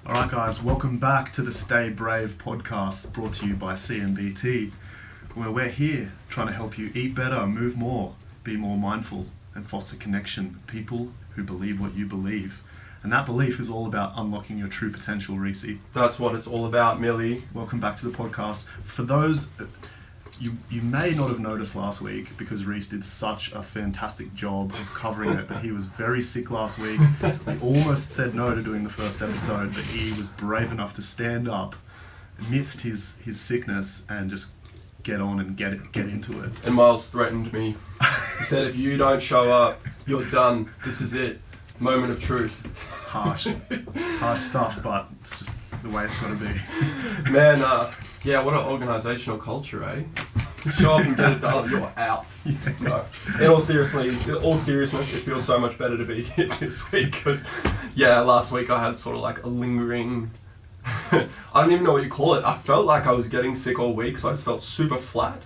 Alright guys, welcome back to the Stay Brave podcast brought to you by CMBT, where we're here trying to help you eat better, move more, be more mindful and foster connection with people who believe what you believe. And that belief is all about unlocking your true potential, Rhys. That's what it's all about, Millie. Welcome back to the podcast. For those, you may not have noticed last week because Rhys did such a fantastic job of covering it, but he was very sick last week. We almost said no to doing the first episode, but he was brave enough to stand up amidst his sickness and just get on and get into it. And Miles threatened me. He said, if you don't show up, you're done. This is it. Moment of truth. Harsh stuff, but it's just the way it's got to be. Man, yeah, what an organisational culture, eh? Show up and get it done, you're out. Yeah. No. In all seriousness, it feels so much better to be here this week because, yeah, last week I had sort of like a lingering, I don't even know what you call it. I felt like I was getting sick all week, so I just felt super flat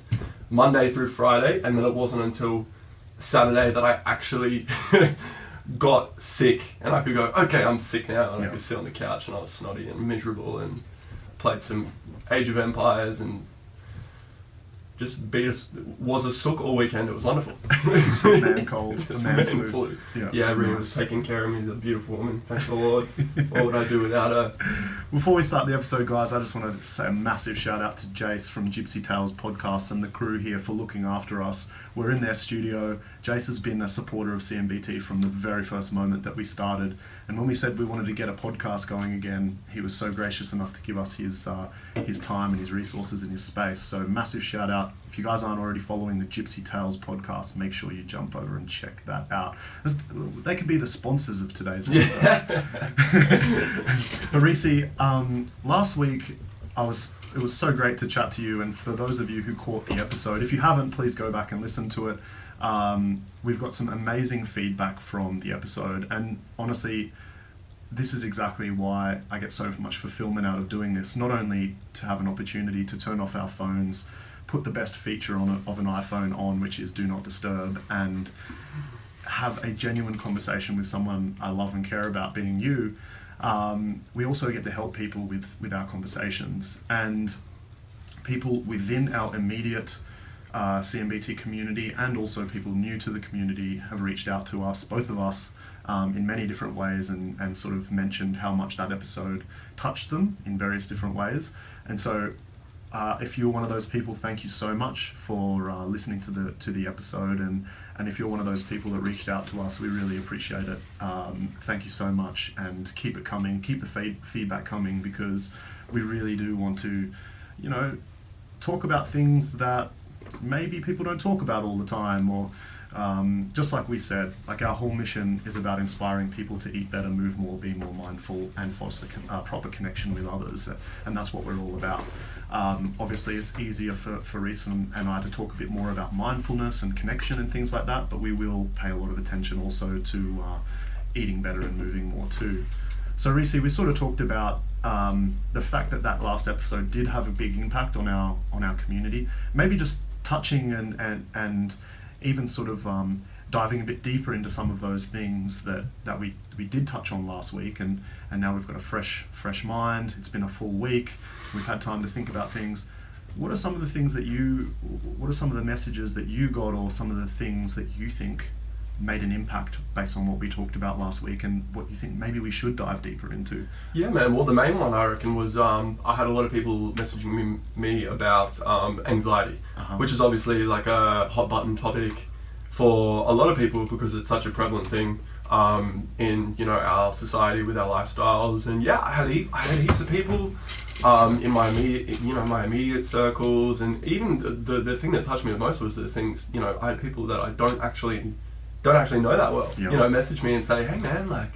Monday through Friday, and then it wasn't until Saturday that I actually got sick and I could go, okay, I'm sick now, and I could sit on the couch and I was snotty and miserable and played some Age of Empires and just was a sook all weekend. It was wonderful. A man cold, a man flu. Yeah, Rhea was taking care of me, the beautiful woman. Thank the Lord. What would I do without her? Before we start the episode, guys, I just want to say a massive shout out to Jace from Gypsy Tales podcast and the crew here for looking after us. We're in their studio. Jace has been a supporter of CMBT from the very first moment that we started. And when we said we wanted to get a podcast going again, he was so gracious enough to give us his time and his resources and his space. So massive shout out. If you guys aren't already following the Gypsy Tales podcast, make sure you jump over and check that out. They could be the sponsors of today's episode. But Rhys, last week it was so great to chat to you, and for those of you who caught the episode, if you haven't, please go back and listen to it. We've got some amazing feedback from the episode, and honestly, this is exactly why I get so much fulfillment out of doing this. Not only to have an opportunity to turn off our phones, put the best feature of an iPhone on, which is Do Not Disturb, and have a genuine conversation with someone I love and care about, being you. We also get to help people with our conversations, and people within our immediate CMBT community and also people new to the community have reached out to us, both of us, in many different ways, and sort of mentioned how much that episode touched them in various different ways. And so if you're one of those people, thank you so much for listening to the episode, and if you're one of those people that reached out to us, we really appreciate it. Thank you so much, and keep it coming, keep the feedback coming, because we really do want to, talk about things that maybe people don't talk about all the time, or just like we said, like our whole mission is about inspiring people to eat better, move more, be more mindful, and foster proper connection with others, and that's what we're all about. Obviously it's easier for Rhys and I to talk a bit more about mindfulness and connection and things like that, but we will pay a lot of attention also to eating better and moving more too. So Rhys, we sort of talked about the fact that last episode did have a big impact on our community. Maybe just touching and even sort of diving a bit deeper into some of those things that we did touch on last week, and now we've got a fresh mind. It's been a full week. We've had time to think about things. What are some of the messages that you got, or some of the things that you think made an impact based on what we talked about last week, and what you think maybe we should dive deeper into? Yeah, man. Well, the main one I reckon was I had a lot of people messaging me about anxiety, which is obviously like a hot button topic for a lot of people because it's such a prevalent thing in our society with our lifestyles. And yeah, I had heaps of people in my immediate circles, and even the thing that touched me the most was the things I had people that I don't actually know that well, message me and say, hey man, like,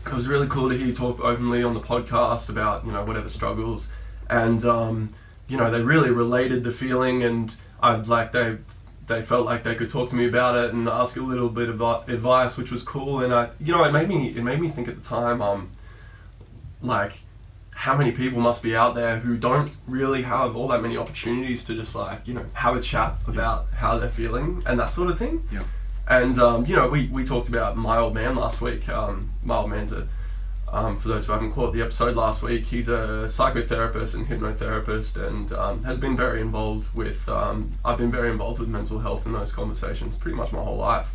it was really cool to hear you talk openly on the podcast about whatever struggles, and they really related the feeling, and they felt like they could talk to me about it and ask a little bit of advice, which was cool. And it made me think at the time, like, how many people must be out there who don't really have all that many opportunities to just have a chat about how they're feeling and that sort of thing. Yeah. And we talked about my old man last week. My old man's a For those who haven't caught the episode last week, he's a psychotherapist and hypnotherapist, and has been very involved with. I've been very involved with mental health in those conversations pretty much my whole life,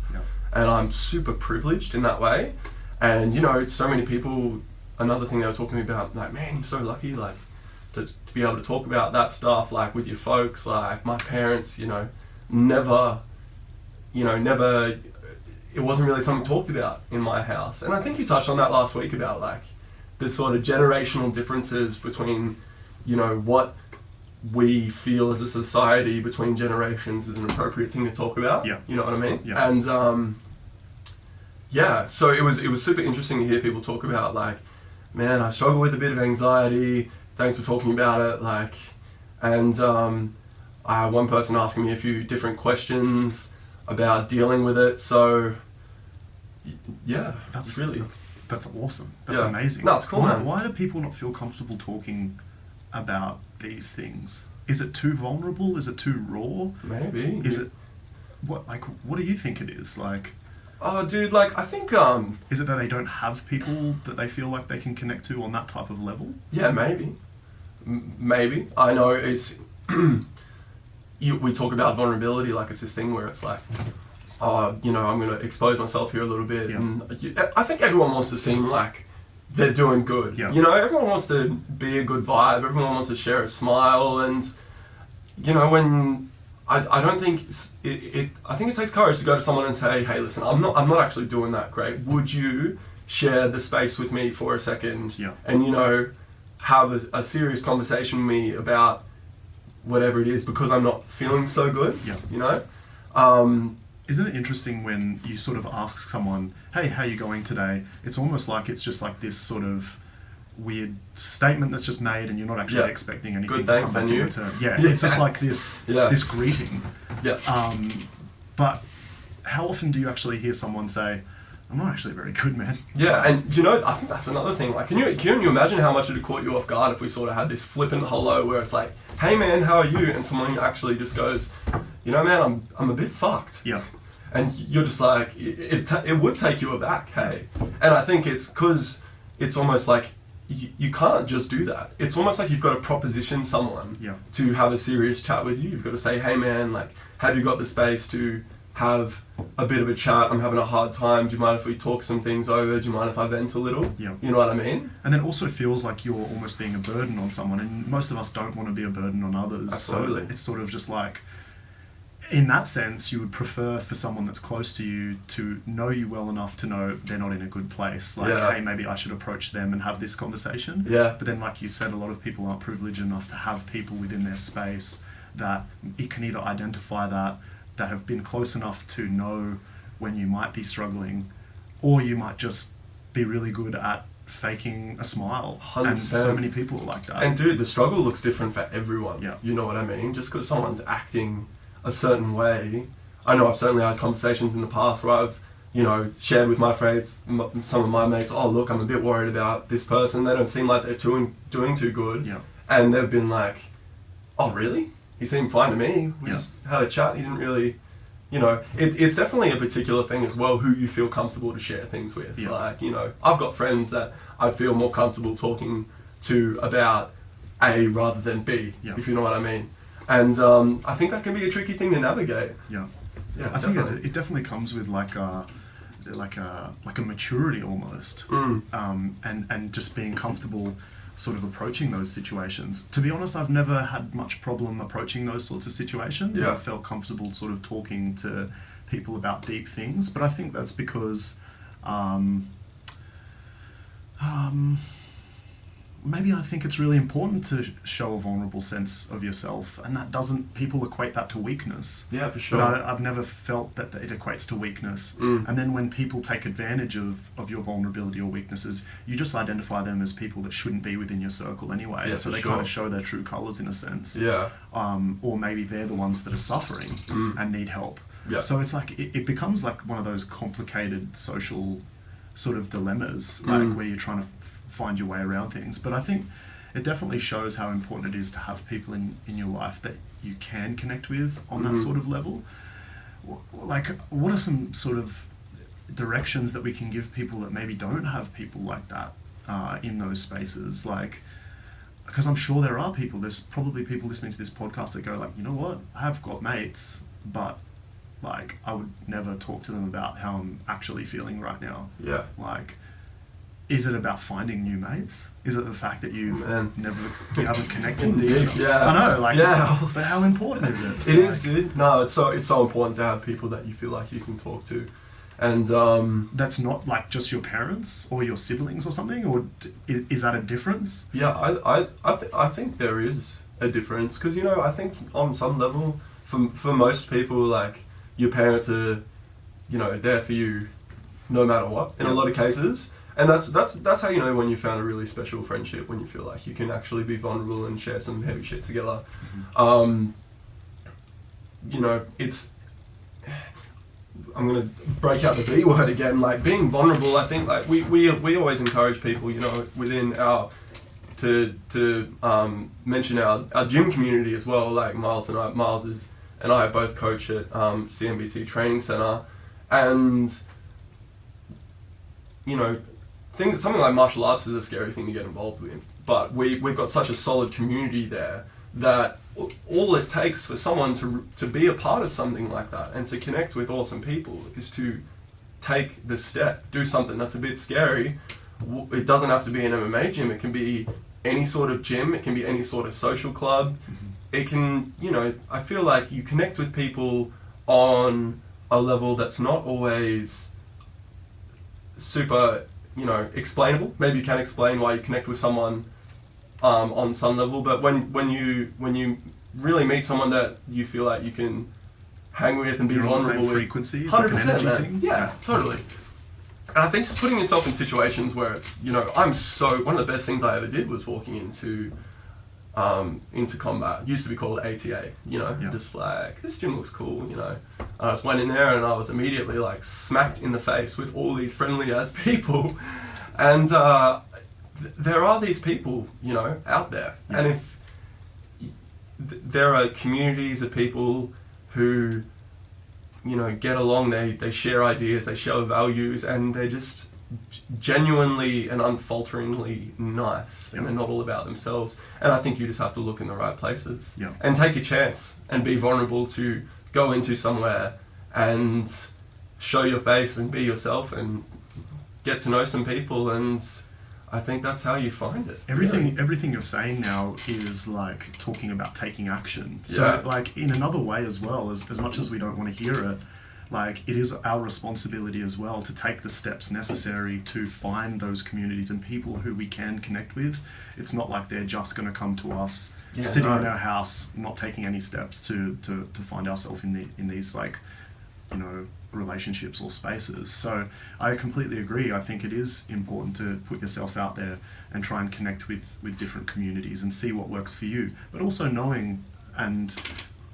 and I'm super privileged in that way. And so many people. Another thing they were talking about, like, man, you're so lucky, like, to be able to talk about that stuff, like, with your folks. Like, my parents, never. It wasn't really something talked about in my house. And I think you touched on that last week about, like, the sort of generational differences between, what we feel as a society between generations is an appropriate thing to talk about. Yeah. You know what I mean? Yeah. And, so it was super interesting to hear people talk about, like, man, I struggle with a bit of anxiety. Thanks for talking about it. Like, and I had one person asking me a few different questions about dealing with it. So, yeah, that's awesome. That's yeah. amazing. No, it's cool, man. Why do people not feel comfortable talking about these things? Is it too vulnerable? Is it too raw? Maybe. Is it what do you think it is? Like, oh, dude, like, I think is it that they don't have people that they feel like they can connect to on that type of level? Yeah, maybe. Maybe. I know it's we talk about vulnerability like it's this thing where it's like, I'm going to expose myself here a little bit. Yeah. And I think everyone wants to seem like they're doing good. Yeah. Everyone wants to be a good vibe. Everyone wants to share a smile. And, when I don't think I think it takes courage to go to someone and say, hey, listen, I'm not actually doing that great. Would you share the space with me for a second? Yeah. And, have a serious conversation with me about whatever it is because I'm not feeling so good. Yeah. Isn't it interesting when you sort of ask someone, hey, how are you going today? It's almost like it's just like this sort of weird statement that's just made and you're not actually expecting anything good, to thanks, come back in return. Yeah, it's just like this greeting. Yeah. But how often do you actually hear someone say, I'm not actually very good, man? Yeah, and I think that's another thing. Like, can you imagine how much it would caught you off guard if we sort of had this flippant hello where it's like, hey man, how are you? And someone actually just goes, man, I'm a bit fucked. Yeah. And you're just like, it would take you aback, hey. And I think it's because it's almost like you can't just do that. It's almost like you've got to proposition someone to have a serious chat with you. You've got to say, hey man, like, have you got the space to have a bit of a chat? I'm having a hard time. Do you mind if we talk some things over? Do you mind if I vent a little? Yeah. You know what I mean? And then it also feels like you're almost being a burden on someone, and most of us don't want to be a burden on others. Absolutely. So it's sort of just like, in that sense, you would prefer for someone that's close to you to know you well enough to know they're not in a good place. Like, hey, maybe I should approach them and have this conversation. Yeah. But then, like you said, a lot of people aren't privileged enough to have people within their space that it can either identify that have been close enough to know when you might be struggling, or you might just be really good at faking a smile. 100%. And so many people are like that. And dude, the struggle looks different for everyone. Yeah. You know what I mean? Just because someone's acting a certain way. I know I've certainly had conversations in the past where I've, shared with my friends, some of my mates, oh look, I'm a bit worried about this person. They don't seem like they're doing too good. Yeah. And they've been like, oh really? He seemed fine to me. We just had a chat. He didn't really, it's definitely a particular thing as well, who you feel comfortable to share things with. Yeah. Like, I've got friends that I feel more comfortable talking to about A rather than B, if you know what I mean. And I think that can be a tricky thing to navigate. Yeah. Yeah, I think it definitely comes with like a maturity almost. And just being comfortable sort of approaching those situations. To be honest, I've never had much problem approaching those sorts of situations. Yeah. I've felt comfortable sort of talking to people about deep things, but I think that's because maybe I think it's really important to show a vulnerable sense of yourself, and people equate that to weakness. Yeah, for sure. But I've never felt that it equates to weakness. And then when people take advantage of your vulnerability or weaknesses, you just identify them as people that shouldn't be within your circle anyway. Yeah, so they kind of show their true colours in a sense. Yeah. Or maybe they're the ones that are suffering and need help. Yeah. So it's like, it becomes like one of those complicated social sort of dilemmas, like where you're trying to find your way around things. But I think it definitely shows how important it is to have people in your life that you can connect with on that sort of level. Like, what are some sort of directions that we can give people that maybe don't have people like that in those spaces, like, because I'm sure there's probably people listening to this podcast that go like, you know what, I've got mates, but like I would never talk to them about how I'm actually feeling right now. Yeah. Like, is it about finding new mates? Is it the fact that you haven't connected deep? Yeah. I know, like, yeah. But how important is it? It is, dude. No, it's so important to have people that you feel like you can talk to. And that's not like just your parents or your siblings or something, or is that a difference? Yeah, I think there is a difference, because I think on some level, for most people, like, your parents are, there for you no matter what in a lot of cases, and that's how you know when you found a really special friendship, when you feel like you can actually be vulnerable and share some heavy shit together. It's. I'm gonna break out the B word again. Like, being vulnerable, I think, like, we always encourage people, within our to mention our gym community as well. Like, Miles and I both coach at CMBT Training Center, and something like martial arts is a scary thing to get involved with. But we've got such a solid community there that all it takes for someone to be a part of something like that and to connect with awesome people is to take the step, do something that's a bit scary. It doesn't have to be an MMA gym. It can be any sort of gym. It can be any sort of social club. It can, I feel like you connect with people on a level that's not always super, explainable. Maybe you can explain why you connect with someone on some level, but when you really meet someone that you feel like you can hang with and be You're vulnerable on the same with, frequency, 100%, man. thing. Yeah, totally. And I think just putting yourself in situations where it's, one of the best things I ever did was walking into combat. It used to be called ATA, just like, this gym looks cool, I just went in there and I was immediately like smacked in the face with all these friendly ass people, and there are these people, out there, and if there are communities of people who, get along, they share ideas, they share values, and they're just genuinely and unfalteringly nice, and they're not all about themselves. And I think you just have to look in the right places and take a chance and be vulnerable to go into somewhere and show your face and be yourself and get to know some people, and I think that's how you find it. Everything you're saying now is like talking about taking action. So like, in another way as well, as much as we don't want to hear it, like, it is our responsibility as well to take the steps necessary to find those communities and people who we can connect with. It's not like they're just going to come to us sitting in our house, not taking any steps to find ourselves in these, like, relationships or spaces. So I completely agree. I think it is important to put yourself out there and try and connect with different communities and see what works for you, but also knowing and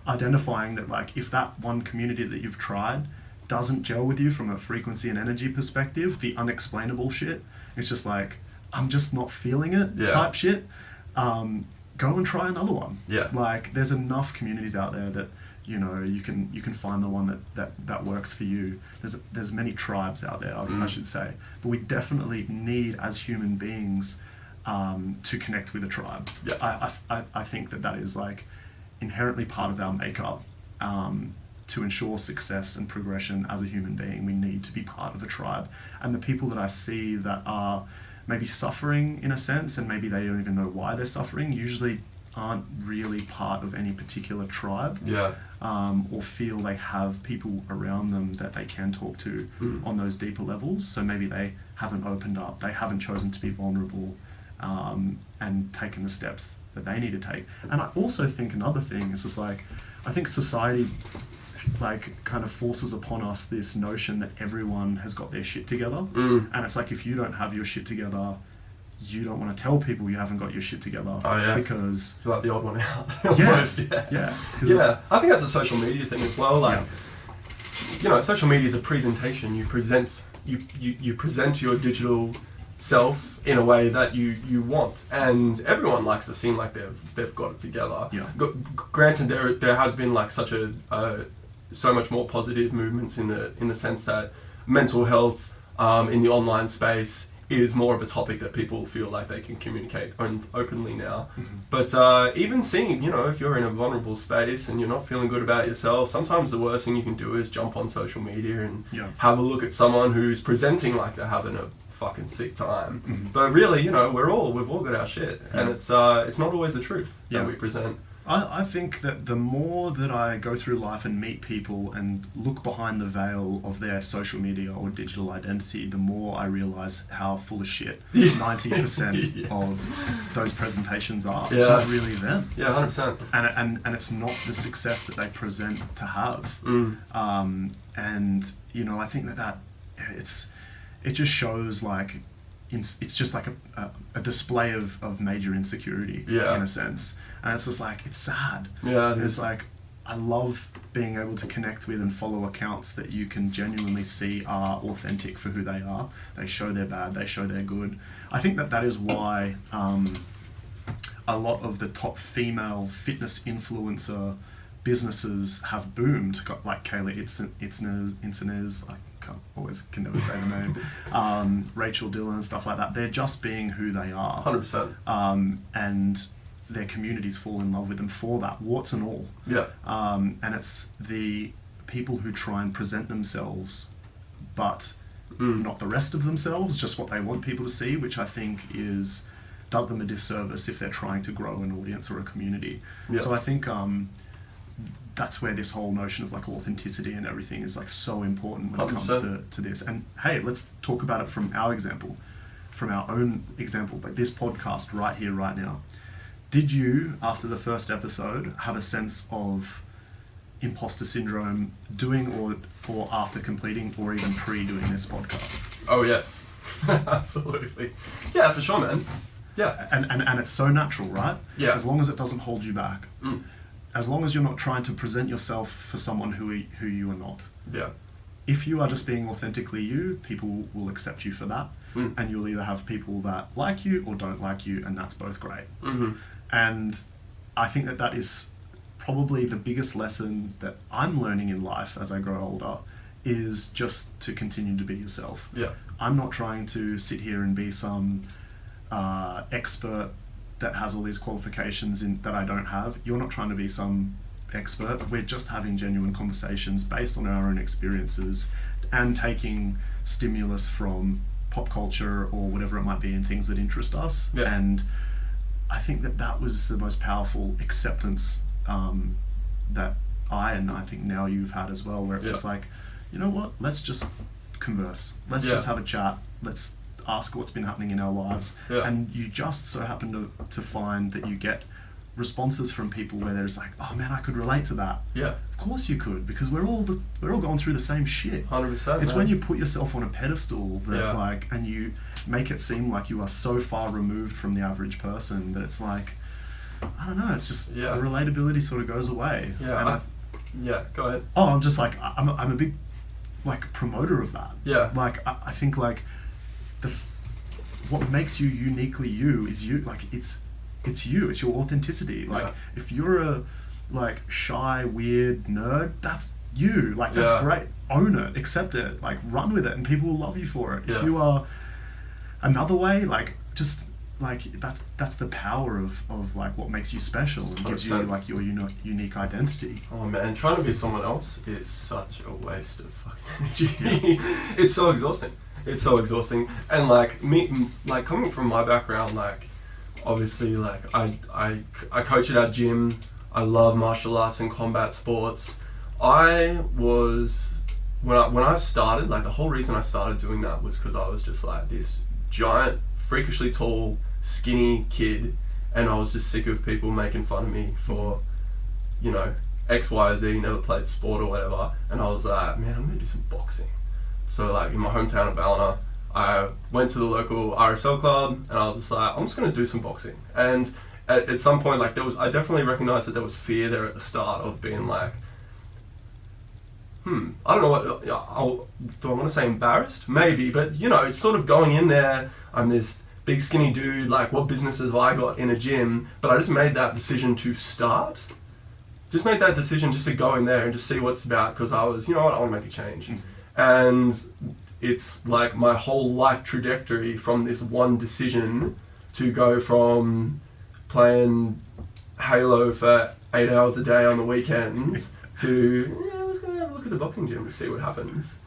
identifying that, like, if that one community that you've tried doesn't gel with you from a frequency and energy perspective, the unexplainable shit, it's just like, I'm just not feeling it type shit, go and try another one. Like, there's enough communities out there that you can find the one that works for you. There's many tribes out there, I should say, but we definitely need, as human beings, to connect with a tribe. I think that is, like, inherently part of our makeup. To ensure success and progression as a human being, we need to be part of a tribe. And the people that I see that are maybe suffering in a sense, and maybe they don't even know why they're suffering, usually aren't really part of any particular tribe, or feel they have people around them that they can talk to on those deeper levels. So maybe they haven't opened up, they haven't chosen to be vulnerable, and taken the steps that they need to take. And I also think another thing is just, like, I think society, like, kind of forces upon us this notion that everyone has got their shit together, and it's like, if you don't have your shit together, you don't want to tell people you haven't got your shit together. Because you're like the odd one out. Almost, I think that's a social media thing as well. Like, social media is a presentation. You present your digital self in a way that you want, and everyone likes to seem like they've got it together. Granted, there has been, like, such so much more positive movements in the sense that mental health in the online space is more of a topic that people feel like they can communicate openly now. Mm-hmm. But even seeing, if you're in a vulnerable space and you're not feeling good about yourself, sometimes the worst thing you can do is jump on social media and have a look at someone who's presenting like they're having a fucking sick time. Mm-hmm. But really, we've all got our shit, and it's not always the truth that we present. I think that the more that I go through life and meet people and look behind the veil of their social media or digital identity, the more I realise how full of shit 90% of those presentations are. It's not really them. Yeah, 100%. And it's not the success that they present to have. And, I think that it just shows like, it's just like a display of major insecurity in a sense. And it's just like, it's sad. Yeah. It's like, I love being able to connect with and follow accounts that you can genuinely see are authentic for who they are. They show their bad, they show their good. I think that is why a lot of the top female fitness influencer businesses have boomed, like Kayla Itzeners, can never say the name, Rachel Dillon, stuff like that. They're just being who they are. 100%. And their communities fall in love with them for that, warts and all. Yeah. And it's the people who try and present themselves, but not the rest of themselves, just what they want people to see, which I think does them a disservice if they're trying to grow an audience or a community. Yeah. So I think that's where this whole notion of like authenticity and everything is like so important when 100%. It comes to this. And hey, let's talk about it from our own example, like this podcast right here, right now. Did you, after the first episode, have a sense of imposter syndrome doing or after completing or even pre-doing this podcast? Oh, yes. Absolutely. Yeah, for sure, man. Yeah. And it's so natural, right? Yeah. As long as it doesn't hold you back. As long as you're not trying to present yourself for someone who you are not. Yeah. If you are just being authentically you, people will accept you for that. And you'll either have people that like you or don't like you, and that's both great. Mm-hmm. And I think that is probably the biggest lesson that I'm learning in life as I grow older, is just to continue to be yourself. Yeah. I'm not trying to sit here and be some expert that has all these qualifications that I don't have. You're not trying to be some expert. We're just having genuine conversations based on our own experiences and taking stimulus from pop culture or whatever it might be in things that interest us. Yeah. And I think that was the most powerful acceptance that I think now you've had as well, where it's just like, you know what, let's just converse. Let's just have a chat. Let's ask what's been happening in our lives. Yeah. And you just so happen to find that you get responses from people where there's like, oh man, I could relate to that. Yeah. Of course you could, because we're all going through the same shit. 100%. It's when you put yourself on a pedestal that and you make it seem like you are so far removed from the average person that it's like, I don't know, it's just the relatability sort of goes away. Yeah. Go ahead. Oh, I'm just like, I'm a big like promoter of that. Yeah. Like I think like what makes you uniquely you is you. Like it's you. It's your authenticity. Like if you're a like shy, weird nerd, that's you. Like that's great. Own it. Accept it. Like run with it, and people will love you for it. Yeah. If you are another way, like just like that's the power of like what makes you special and 100%. gives you like your unique identity. Oh man, trying to be someone else is such a waste of fucking energy. It's so exhausting. And like me, like coming from my background, like obviously like I coach at our gym. I love martial arts and combat sports. I was when I started, like the whole reason I started doing that was because I was just like this giant, freakishly tall, skinny kid, and I was just sick of people making fun of me for, you know, X, Y, or Z, never played sport or whatever. And I was like, man, I'm gonna do some boxing. So like in my hometown of Ballina, I went to the local RSL club and I was just like, I'm just gonna do some boxing. And at some point, like I definitely recognized that there was fear there at the start of being like, I don't know what, do I want to say embarrassed? Maybe, but you know, it's sort of going in there, I'm this big skinny dude, like what business have I got in a gym? But I just made that decision to start. Just made that decision just to go in there and just see what it's about, because I was, you know what, I want to make a change. And it's like my whole life trajectory from this one decision to go from playing Halo for 8 hours a day on the weekends to, let's go have a look at the boxing gym to see what happens.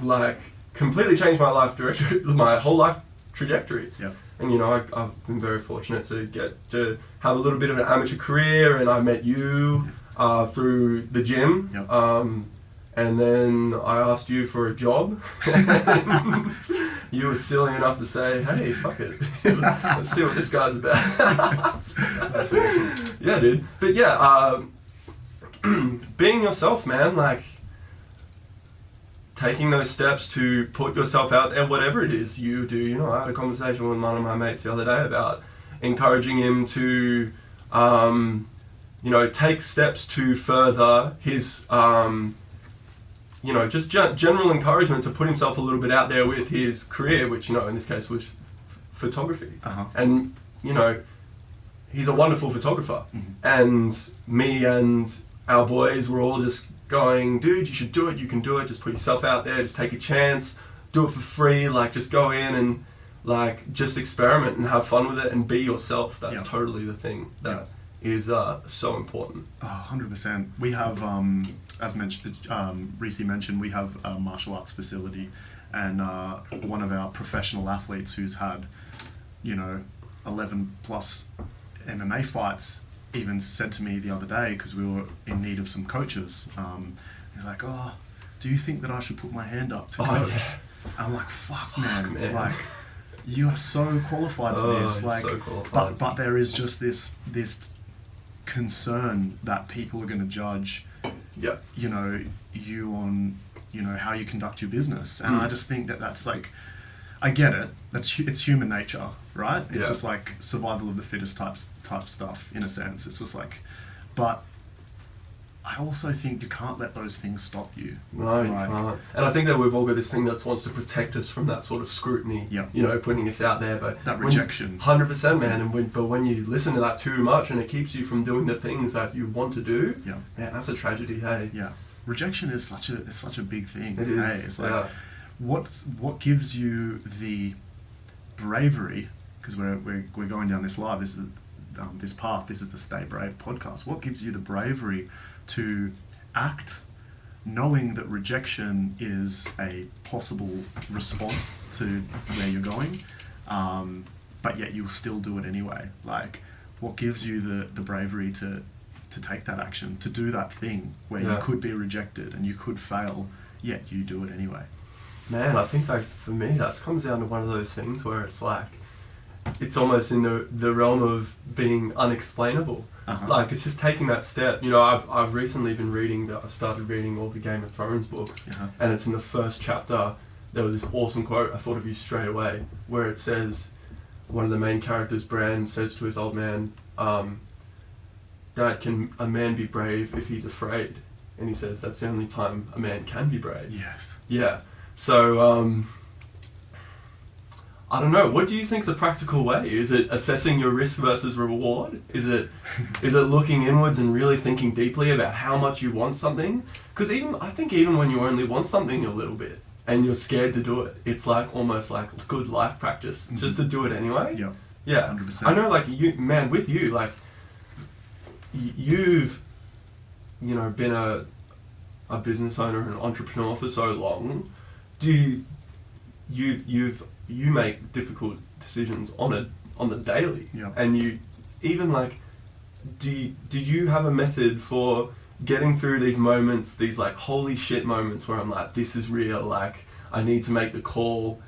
Like, completely changed my life directory, my whole life trajectory. Yeah. And I've been very fortunate to get to have a little bit of an amateur career, and I met you through the gym. Yep. And then I asked you for a job, and you were silly enough to say, hey, fuck it, let's see what this guy's about. That's awesome. Yeah, dude. But yeah, being yourself, man, like, taking those steps to put yourself out there, whatever it is you do. I had a conversation with one of my mates the other day about encouraging him to, take steps to further his, just general encouragement to put himself a little bit out there with his career, which, in this case was photography. Uh-huh. And, he's a wonderful photographer. Mm-hmm. And me and our boys were all just going, dude, you should do it, you can do it, just put yourself out there, just take a chance, do it for free, like, just go in and, like, just experiment and have fun with it and be yourself. That's totally the thing that is so important. 100%. We have, as mentioned, Rhys mentioned, we have a martial arts facility, and one of our professional athletes who's had, 11 plus MMA fights even said to me the other day, because we were in need of some coaches, he's like, do you think that I should put my hand up to coach? Yeah. I'm like, fuck man, like, you are so qualified for this, like, so qualified. but there is just this concern that people are going to judge, you on, how you conduct your business, and I just think that that's like, I get it. It's human nature, right? It's just like survival of the fittest type stuff in a sense. It's just like, but I also think you can't let those things stop you. No, you can't. And I think that we've all got this thing that wants to protect us from that sort of scrutiny. Putting us out there, but that rejection. 100%, man. And but when you listen to that too much, and it keeps you from doing the things that you want to do, man, that's a tragedy. Hey. Yeah. Rejection is such a big thing. It is. Hey, it's like, what gives you the bravery, because we're going down this live, this is this path, this is the Stay Brave podcast. What gives you the bravery to act knowing that rejection is a possible response to where you're going, but yet you'll still do it anyway? Like, what gives you the bravery to take that action, to do that thing where you could be rejected and you could fail, yet you do it anyway? Man, I think that for me, that comes down to one of those things where it's like, it's almost in the realm of being unexplainable. Uh-huh. Like, it's just taking that step. I've recently been I've started reading all the Game of Thrones books, and it's in the first chapter, there was this awesome quote, I thought of you straight away, where it says, one of the main characters, Bran, says to his old man, Dad, can a man be brave if he's afraid? And he says, that's the only time a man can be brave. Yes. Yeah. So, I don't know. What do you think's a practical way? Is it assessing your risk versus reward? Is it looking inwards and really thinking deeply about how much you want something? Because I think even when you only want something a little bit and you're scared to do it, it's like almost like good life practice just to do it anyway. Yeah. Yeah. 100%. I know, like, with you, like, you've, been a business owner and an entrepreneur for so long. You make difficult decisions on the daily, and you even like, did you have a method for getting through these moments, these like holy shit moments where I'm like, this is real, like I need to make the call?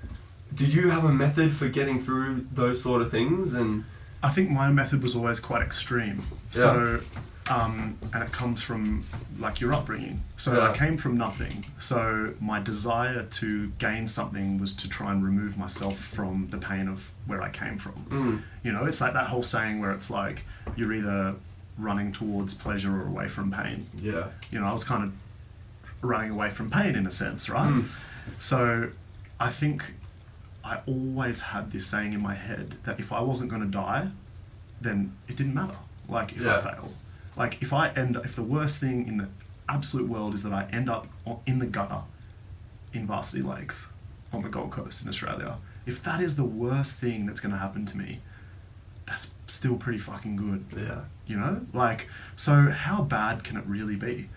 Did you have a method for getting through those sort of things? And I think my method was always quite extreme. So, and it comes from like your upbringing. So I came from nothing. So my desire to gain something was to try and remove myself from the pain of where I came from. It's like that whole saying where it's like, you're either running towards pleasure or away from pain. Yeah. I was kind of running away from pain in a sense, right? So I think I always had this saying in my head that if I wasn't going to die, then it didn't matter. Like, if I fail. Like, if the worst thing in the absolute world is that I end up in the gutter in Varsity Lakes, on the Gold Coast in Australia. If that is the worst thing that's going to happen to me, that's still pretty fucking good. Yeah. You know? Like, so how bad can it really be?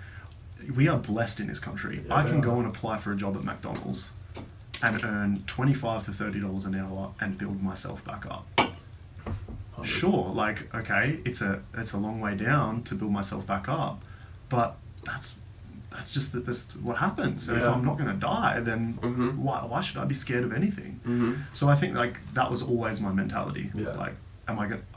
We are blessed in this country. Yeah, I can go and apply for a job at McDonald's and earn $25 to $30 an hour and build myself back up. Sure, like, okay, it's a long way down to build myself back up, but that's just that's what happens. So if I'm not going to die, then why should I be scared of anything? So I think like that was always my mentality. Yeah. Like, I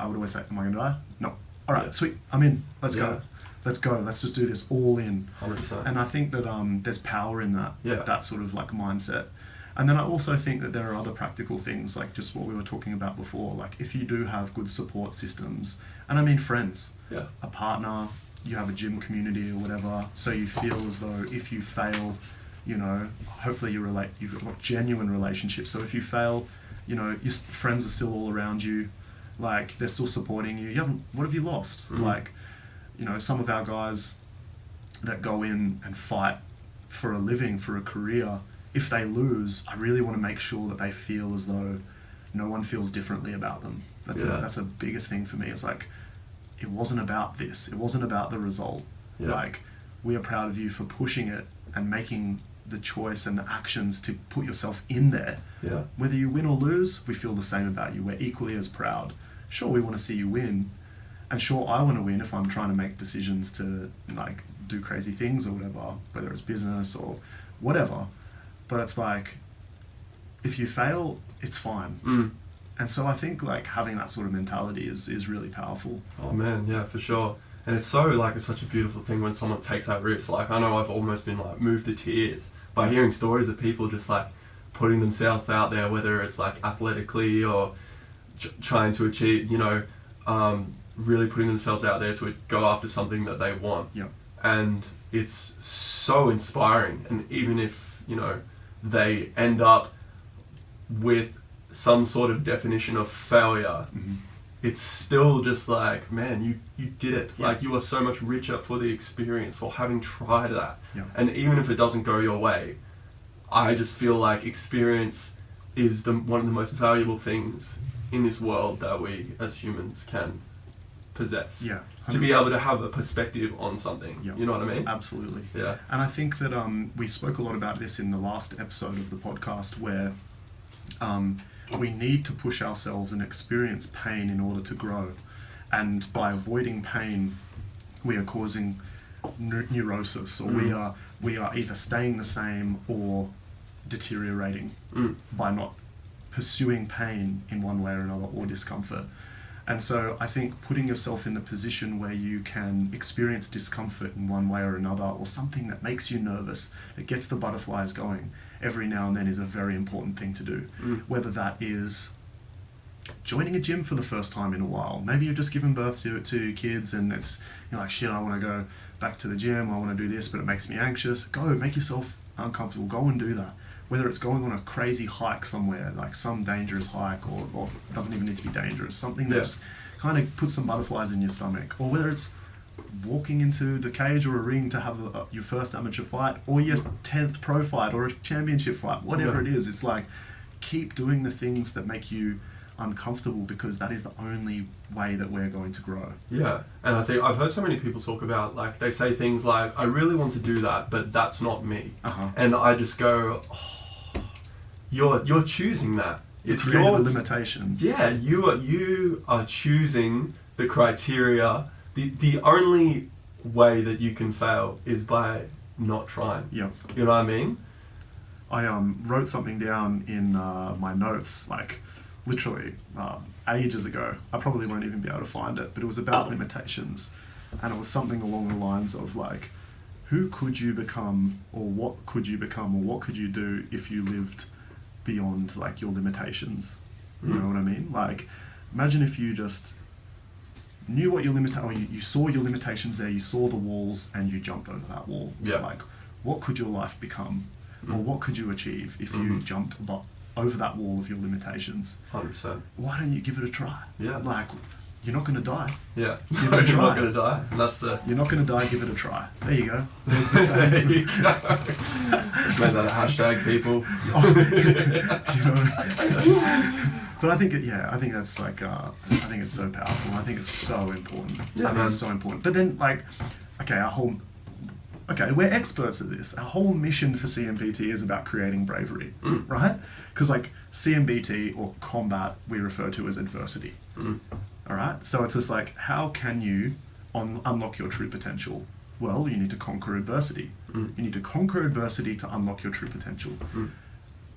would always say, am I going to die? No. All right, sweet. I'm in. Let's go. Let's go. Let's just do this all in. 100%. And I think that there's power in that. Yeah. That sort of like mindset. And then I also think that there are other practical things, like just what we were talking about before. Like if you do have good support systems, and I mean friends, a partner, you have a gym community or whatever, so you feel as though if you fail, you know, hopefully you've got genuine relationships. So if you fail, you know, your friends are still all around you, like they're still supporting you. What have you lost? Like, you know, some of our guys that go in and fight for a living, for a career, if they lose, I really want to make sure that they feel as though no one feels differently about them. That's the biggest thing for me. It's like, it wasn't about this. It wasn't about the result. Like, we are proud of you for pushing it and making the choice and the actions to put yourself in there. Whether you win or lose, we feel the same about you. We're equally as proud. Sure, we want to see you win. And sure, I want to win if I'm trying to make decisions to like do crazy things or whatever, whether it's business or whatever. But it's like, if you fail, it's fine. And so I think like having that sort of mentality is really powerful. Oh man, yeah, for sure. And it's such a beautiful thing when someone takes that risk. Like, I know I've almost been like moved to tears by hearing stories of people just like putting themselves out there, whether it's like athletically or trying to achieve, you know, really putting themselves out there to go after something that they want. And it's so inspiring. And even if, you know, they end up with some sort of definition of failure, it's still just like, man, you did it. Like, you are so much richer for the experience, for having tried that. And even if it doesn't go your way, I just feel like experience is one of the most valuable things in this world that we as humans can possess. 100%. To be able to have a perspective on something. You know what I mean? Absolutely. Yeah. And I think that we spoke a lot about this in the last episode of the podcast, where we need to push ourselves and experience pain in order to grow. And by avoiding pain, we are causing neurosis, or we are either staying the same or deteriorating by not pursuing pain in one way or another, or discomfort. And so I think putting yourself in the position where you can experience discomfort in one way or another, or something that makes you nervous, that gets the butterflies going every now and then, is a very important thing to do. Whether that is joining a gym for the first time in a while. Maybe you've just given birth to kids and you're like, shit, I want to go back to the gym, I want to do this, but it makes me anxious. Go, make yourself uncomfortable, go and do that. Whether it's going on a crazy hike somewhere, like some dangerous hike, or doesn't even need to be dangerous, something that just kind of puts some butterflies in your stomach, or whether it's walking into the cage or a ring to have your first amateur fight, or your 10th pro fight, or a championship fight, whatever it is. It's like, keep doing the things that make you uncomfortable, because that is the only way that we're going to grow. Yeah. And I think I've heard so many people talk about, like, they say things like, I really want to do that, but that's not me. And I just go, you're choosing that. It's your limitation. Yeah, you are choosing the criteria. The only way that you can fail is by not trying. You know what I mean? I wrote something down in my notes, like literally ages ago. I probably won't even be able to find it, but it was about limitations, and it was something along the lines of like, who could you become, or what could you become, or what could you do if you lived beyond like your limitations? You know what I mean? Like, imagine if you just knew what your you saw your limitations there, you saw the walls, and you jumped over that wall. Like, what could your life become, or what could you achieve if you jumped over that wall of your limitations? 100%. Why don't you give it a try? Like, you're not going to die. Yeah. Give it a You're try. not going to die. And that's the... You're not going to die, give it a try. There you go. There's the saying. There you go. Let's make that a hashtag, people. You know? But I think I think that's like, I think it's so powerful. I think it's so important. Yeah, I think it's so important. But then, like, we're experts at this. Our whole mission for CMBT is about creating bravery, right? Because like CMBT or combat, we refer to as adversity. All right. So it's just like, how can you unlock your true potential? Well, you need to conquer adversity. You need to conquer adversity to unlock your true potential.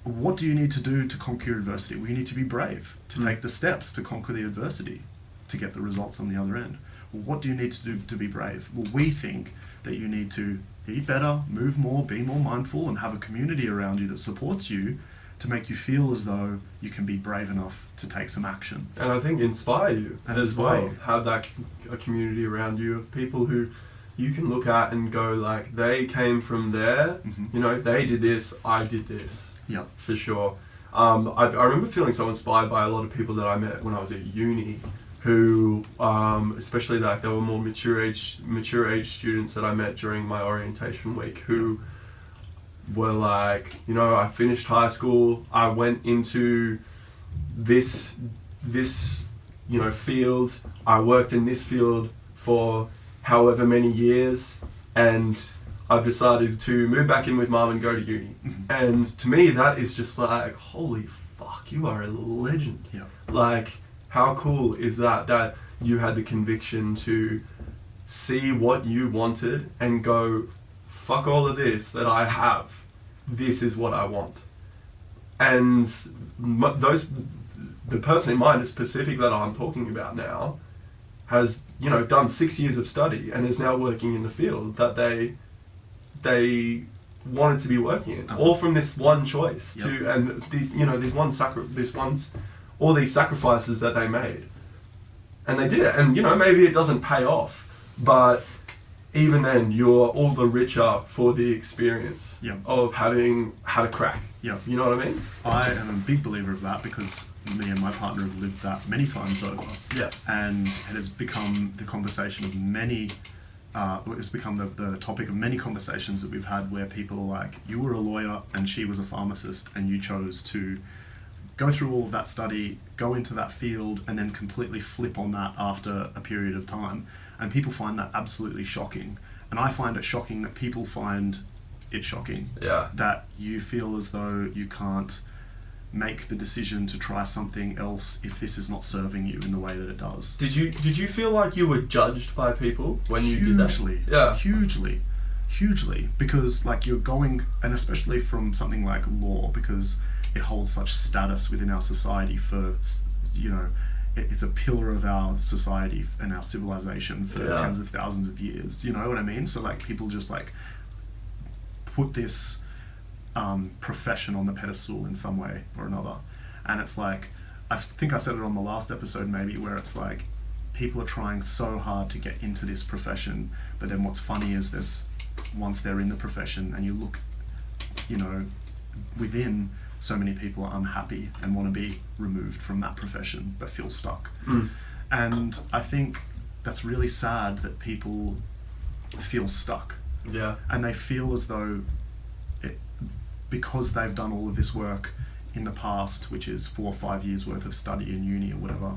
What do you need to do to conquer adversity? Well, you need to be brave, to take the steps to conquer the adversity, to get the results on the other end. Well, what do you need to do to be brave? Well, we think that you need to eat better, move more, be more mindful, and have a community around you that supports you to make you feel as though you can be brave enough to take some action. And I think inspire you And as inspire well. you. Have that a community around you of people who you can look at and go like, they came from there, you know, they did this, I did this. Yep. For sure. I remember feeling so inspired by a lot of people that I met when I was at uni, who, especially like they were more mature age students that I met during my orientation week, who were like, you know, I finished high school, I went into this you know field, I worked in this field for however many years, and I've decided to move back in with mum and go to uni. And to me, that is just like, holy fuck, you are a legend. Yeah. Like, how cool is that you had the conviction to see what you wanted and go, fuck all of this that I have. This is what I want. And the person in mind, specific that I'm talking about now, has, you know, done 6 years of study and is now working in the field that they wanted to be working in, all from this one choice. And these, you know, all these sacrifices that they made, and they did it. And you know, maybe it doesn't pay off, but even then, you're all the richer for the experience of having had a crack. Yeah. You know what I mean? I am a big believer of that because me and my partner have lived that many times over. Yeah. And it has become the conversation of many. It's become the topic of many conversations that we've had where people are like, you were a lawyer and she was a pharmacist, and you chose to go through all of that study, go into that field, and then completely flip on that after a period of time. And people find that absolutely shocking. And I find it shocking that people find it shocking. Yeah. That you feel as though you can't make the decision to try something else if this is not serving you in the way that it does. Did you feel like you were judged by people when you did that? Yeah. Hugely. Because like you're going, and especially from something like law, because it holds such status within our society for, you know, it's a pillar of our society and our civilization for tens of thousands of years. You know what I mean? So like people just like put this profession on the pedestal in some way or another. And it's like, I think I said it on the last episode maybe, where it's like people are trying so hard to get into this profession, but then what's funny is this, once they're in the profession and you look, you know, within, so many people are unhappy and want to be removed from that profession but feel stuck. And I think that's really sad that people feel stuck. Yeah. And they feel as though because they've done all of this work in the past, which is 4 or 5 years worth of study in uni or whatever,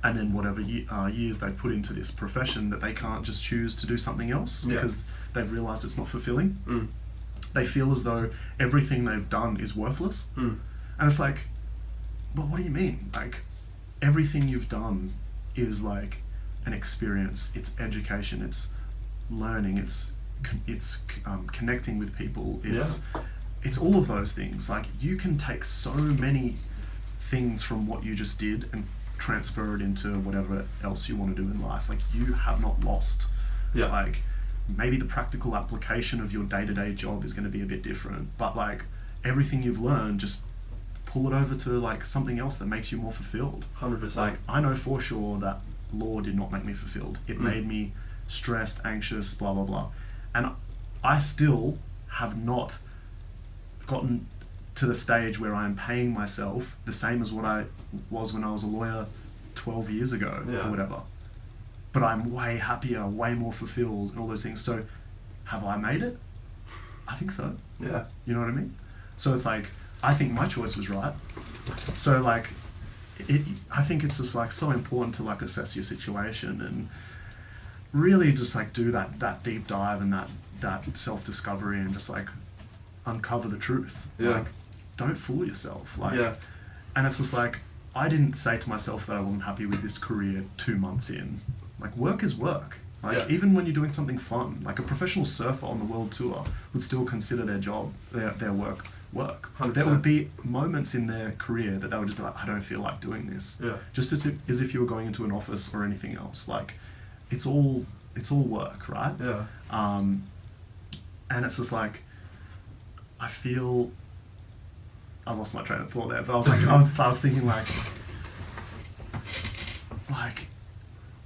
and then whatever years they've put into this profession, that they can't just choose to do something else because they've realised it's not fulfilling. They feel as though everything they've done is worthless. And it's like, well, what do you mean? Like, everything you've done is like an experience, it's education, it's learning, it's connecting with people, it's all of those things. Like, you can take so many things from what you just did and transfer it into whatever else you want to do in life. Like, you have not lost. Like, maybe the practical application of your day-to-day job is going to be a bit different, but like everything you've learned, just pull it over to like something else that makes you more fulfilled. 100%. Like, I know for sure that law did not make me fulfilled. It made me stressed, anxious, blah blah blah. And I still have not gotten to the stage where I am paying myself the same as what I was when I was a lawyer 12 years ago Yeah. or whatever. But I'm way happier, way more fulfilled, and all those things. So, have I made it? I think so. Yeah. You know what I mean? So it's like, I think my choice was right. So like, I think it's just like so important to like assess your situation and really just like do that deep dive and that self-discovery and just like uncover the truth. Yeah. Like, don't fool yourself. Like, Yeah. and it's just like, I didn't say to myself that I wasn't happy with this career 2 months in. Like, work is work. Like, Yeah. even when you're doing something fun, like a professional surfer on the world tour would still consider their job, their work. 100%. There would be moments in their career that they would just be like, I don't feel like doing this. Yeah. Just as if you were going into an office or anything else. Like, it's all work, right? Yeah. And it's just like, I feel, I lost my train of thought there, but I was like, I was thinking like,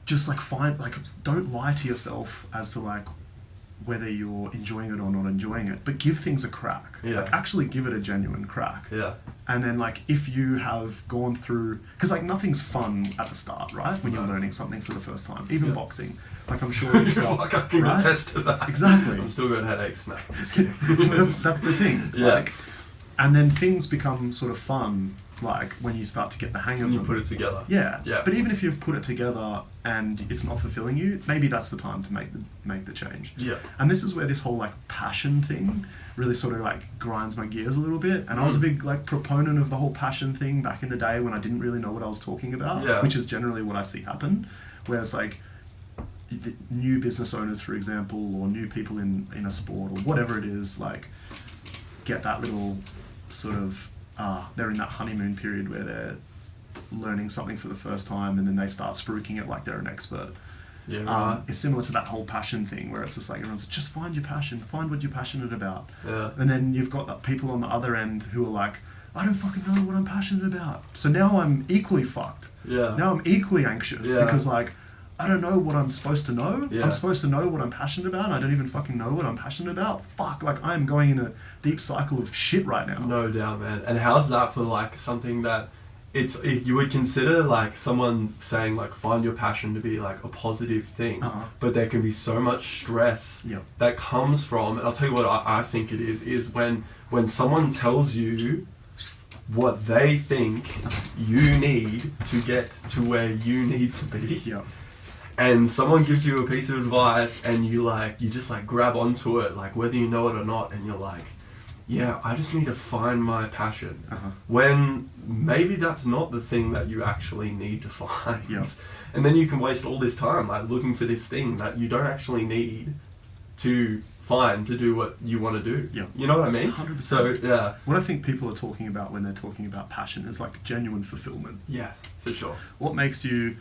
just like don't lie to yourself as to like whether you're enjoying it or not enjoying it, but give things a crack. Yeah. Like, actually give it a genuine crack. Yeah. And then like, if you have gone through, because like nothing's fun at the start, right? When you're learning something for the first time, even boxing. Like, I'm sure you felt, Like, I can right? attest to that. Exactly. I'm still got headaches. No, just kidding. that's the thing. Yeah. Like, and then things become sort of fun, like when you start to get the hang of And you them. put it together. Yeah. Yeah. But even if you've put it together and it's not fulfilling you, maybe that's the time to make the change. Yeah. And this is where this whole like passion thing really sort of like grinds my gears a little bit. And I was a big like proponent of the whole passion thing back in the day when I didn't really know what I was talking about, Yeah. which is generally what I see happen. Whereas like the new business owners, for example, or new people in a sport or whatever it is, like get that little sort of, they're in that honeymoon period where they're learning something for the first time and then they start spruiking it like they're an expert. Yeah. Right. It's similar to that whole passion thing where it's just like everyone's just find your passion, find what you're passionate about. Yeah. And then you've got the people on the other end who are like, I don't fucking know what I'm passionate about. So now I'm equally fucked. Yeah. Now I'm equally anxious Yeah. because like, I don't know what I'm supposed to know. Yeah. I'm supposed to know what I'm passionate about and I don't even fucking know what I'm passionate about. Fuck, like I'm going in a deep cycle of shit right now. No doubt, man. And how's that for like something that you would consider like someone saying like find your passion to be like a positive thing, but there can be so much stress Yep. that comes from, and I'll tell you what I think it is when someone tells you what they think you need to get to where you need to be. Yeah. And someone gives you a piece of advice and you just like grab onto it, like whether you know it or not, and you're like, yeah, I just need to find my passion. When maybe that's not the thing that you actually need to find. Yeah. And then you can waste all this time like looking for this thing that you don't actually need to find to do what you want to do. Yeah. You know what I mean? 100%. So, yeah. What I think people are talking about when they're talking about passion is like genuine fulfillment. Yeah, for sure. What makes you,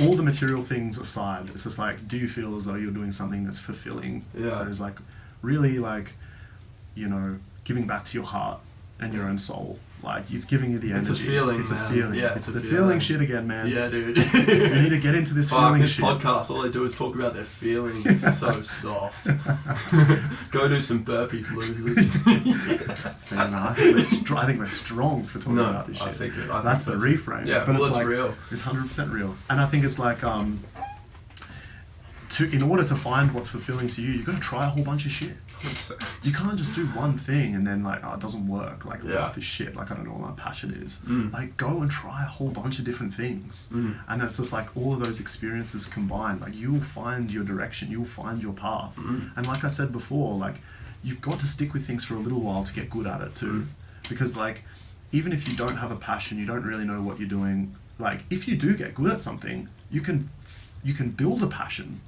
all the material things aside, it's just like, do you feel as though you're doing something that's fulfilling? Yeah. That is like really like, you know, giving back to your heart and your own soul. Like, it's giving you the energy. It's a feeling, It's man. a feeling. Yeah, it's it's the a feeling feeling. shit again, man. Yeah, dude. We need to get into this Fuck, feeling this shit. podcast, all they do is talk about their feelings. So soft. Go do some burpees, losers. So, no, I think we're strong for talking No, about this shit. I think That's so the too. reframe. Yeah, but well, it's it's like, real. It's 100% real. And I think it's like, in order to find what's fulfilling to you, you've got to try a whole bunch of shit. 100%. You can't just do one thing and then like, oh, it doesn't work. Like, Yeah. life is shit. Like, I don't know what my passion is. Mm. Like, go and try a whole bunch of different things. Mm. And it's just like all of those experiences combined, like you will find your direction, you will find your path. Mm. And like I said before, like you've got to stick with things for a little while to get good at it too. Because like, even if you don't have a passion, you don't really know what you're doing. Like, if you do get good at something, you can build a passion.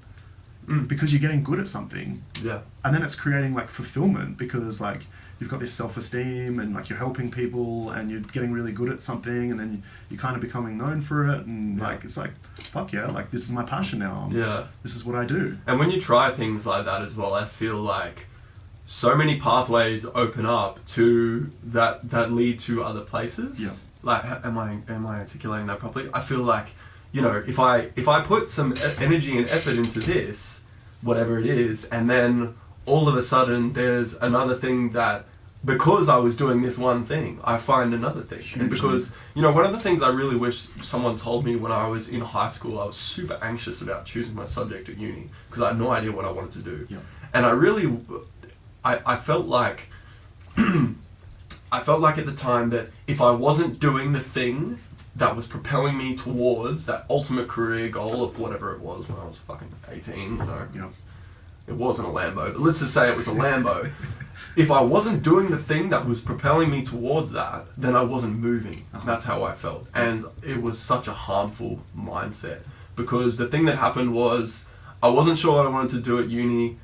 Because you're getting good at something. Yeah. And then it's creating like fulfillment because like you've got this self-esteem and like you're helping people and you're getting really good at something and then you're kind of becoming known for it and like it's like, fuck yeah, like this is my passion now. Yeah. This is what I do. And when you try things like that as well, I feel like so many pathways open up to that lead to other places. Yeah. Like, am I articulating that properly? I feel like, you know, if I put some energy and effort into this, whatever it is, and then all of a sudden there's another thing that because I was doing this one thing, I find another thing. Hugely. And because, one of the things I really wish someone told me when I was in high school, I was super anxious about choosing my subject at uni because I had no idea what I wanted to do. Yeah. And I felt like, I felt like at the time that if I wasn't doing the thing that was propelling me towards that ultimate career goal of whatever it was when I was fucking 18, Yeah. It wasn't a Lambo, but let's just say it was a Lambo. If I wasn't doing the thing that was propelling me towards that, then I wasn't moving. That's how I felt. And it was such a harmful mindset because the thing that happened was I wasn't sure what I wanted to do at uni.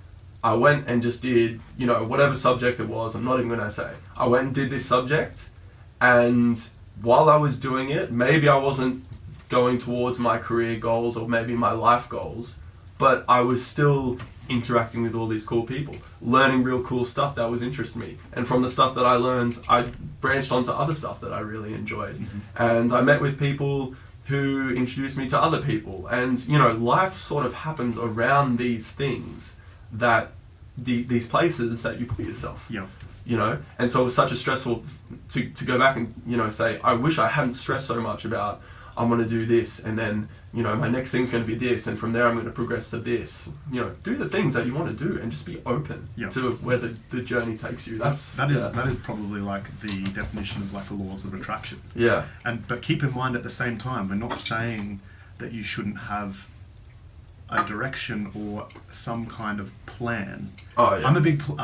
I went and just did, whatever subject it was. I'm not even going to say. I went and did this subject, and while I was doing it, maybe I wasn't going towards my career goals or maybe my life goals, but I was still interacting with all these cool people, learning real cool stuff that was interesting me. And from the stuff that I learned, I branched onto other stuff that I really enjoyed. And I met with people who introduced me to other people. And, life sort of happens around these things that these places that you put yourself. Yeah. And so it was such a stressful to go back and, say, I wish I hadn't stressed so much about, I'm going to do this, and then, my next thing's going to be this, and from there I'm going to progress to this. Do the things that you want to do and just be open to where the journey takes you. That is probably like the definition of like the laws of attraction. Yeah. But keep in mind at the same time, we're not saying that you shouldn't have a direction or some kind of plan. Oh yeah. I'm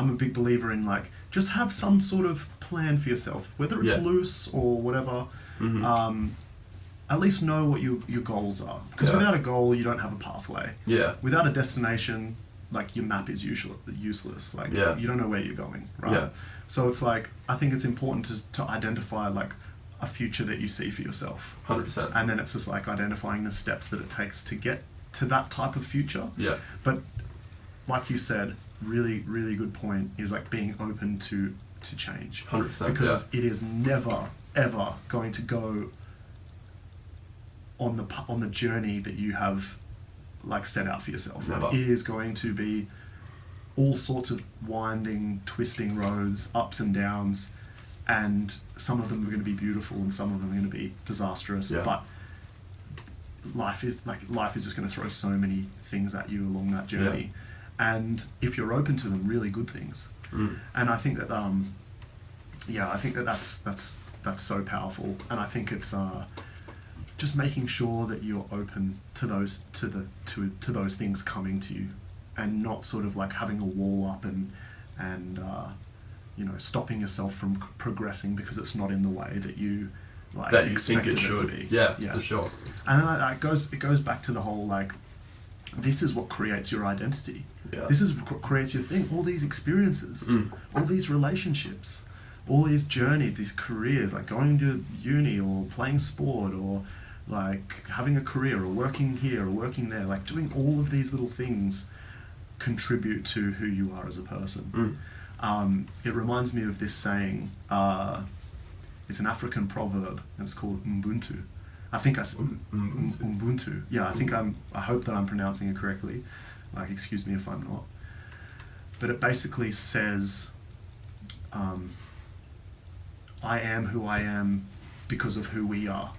a big believer in like just have some sort of plan for yourself, whether it's loose or whatever. At least know what your goals are, because without a goal you don't have a pathway. Yeah. Without a destination, like your map is useless. Like you don't know where you're going, right? Yeah. So it's like I think it's important to identify like a future that you see for yourself. 100%. And then it's just like identifying the steps that it takes to get to that type of future. Yeah. But like you said, really, really good point is like being open to change. 100%. Because it is never, ever going to go on the journey that you have like set out for yourself. Never. It is going to be all sorts of winding, twisting roads, ups and downs, and some of them are going to be beautiful and some of them are going to be disastrous. Yeah. But life is just going to throw so many things at you along that journey, and if you're open to them, really good things. And I think that that's so powerful, and I think it's just making sure that you're open to those those things coming to you, and not sort of like having a wall up and stopping yourself from progressing because it's not in the way that you like that you think it should. to be. Yeah, for sure. And then it goes back to the whole like, this is what creates your identity. Yeah. This is what creates your thing. All these experiences, all these relationships, all these journeys, these careers, like going to uni or playing sport or like having a career or working here or working there, like doing all of these little things contribute to who you are as a person. It reminds me of this saying, it's an African proverb, and it's called Ubuntu. I think Ubuntu. Yeah, I hope that I'm pronouncing it correctly. Like, excuse me if I'm not. But it basically says, I am who I am because of who we are.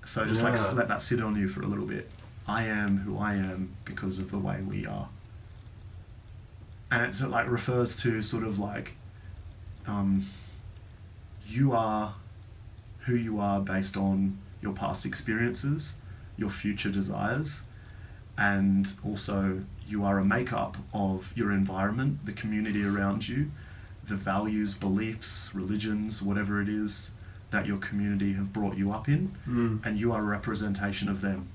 So just like let that sit on you for a little bit. I am who I am because of the way we are. And it's like refers to sort of like, you are who you are based on your past experiences, your future desires, and also you are a makeup of your environment, the community around you, the values, beliefs, religions, whatever it is that your community have brought you up in, and you are a representation of them.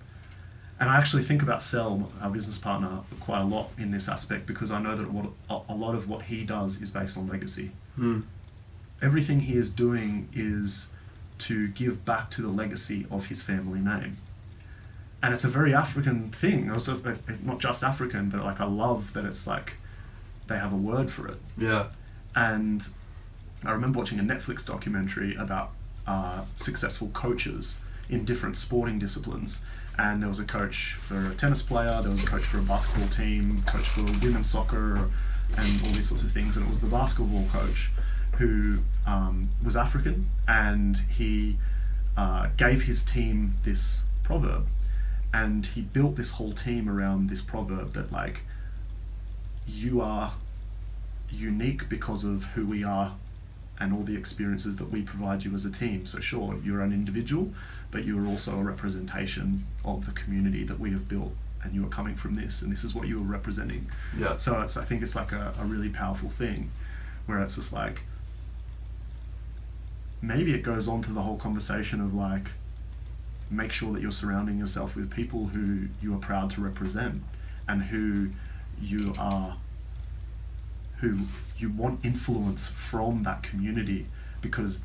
And I actually think about Sel, our business partner, quite a lot in this aspect, because I know that a lot of what he does is based on legacy. Everything he is doing is to give back to the legacy of his family name. And it's a very African thing. It's not just African, but like I love that it's like they have a word for it. Yeah. And I remember watching a Netflix documentary about successful coaches in different sporting disciplines. And there was a coach for a tennis player, there was a coach for a basketball team, coach for women's soccer, and all these sorts of things. And it was the basketball coach who was African, and he gave his team this proverb, and he built this whole team around this proverb that, like, you are unique because of who we are and all the experiences that we provide you as a team. So sure, you're an individual, but you are also a representation of the community that we have built, and you are coming from this, and this is what you are representing. Yeah. So I think it's like a really powerful thing, where it's just like, maybe it goes on to the whole conversation of like, make sure that you're surrounding yourself with people who you are proud to represent, and who you want influence from that community, because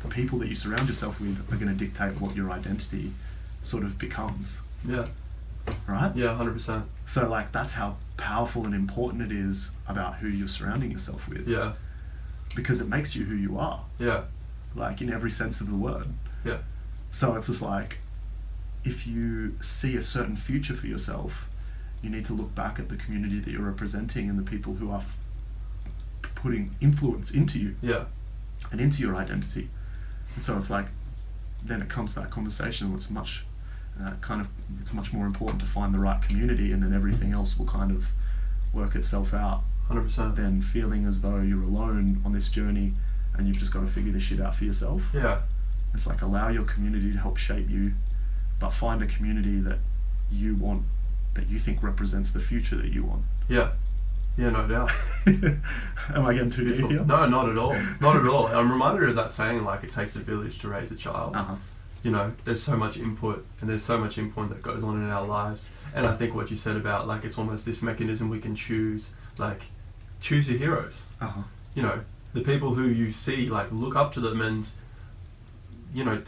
the people that you surround yourself with are going to dictate what your identity sort of becomes. Yeah. Right? Yeah, 100%. So like, that's how powerful and important it is about who you're surrounding yourself with. Yeah. Because it makes you who you are. Yeah. Like, in every sense of the word. Yeah. So it's just like, if you see a certain future for yourself, you need to look back at the community that you're representing and the people who are putting influence into you. Yeah. And into your identity. And so it's like, then it comes to that conversation where it's much more important to find the right community, and then everything else will kind of work itself out. 100%. Than feeling as though you're alone on this journey and you've just got to figure this shit out for yourself. Yeah. It's like, allow your community to help shape you, but find a community that you want, that you think represents the future that you want. Yeah. Yeah, no doubt. Am I getting too deep here? No, not at all. Not at all. I'm reminded of that saying, like, it takes a village to raise a child. Uh-huh. You know, there's so much input, and there's so much input that goes on in our lives. And I think what you said about, like, it's almost this mechanism we can choose, like, choose your heroes. Uh-huh. You know, the people who you see, like, look up to them, and, you know,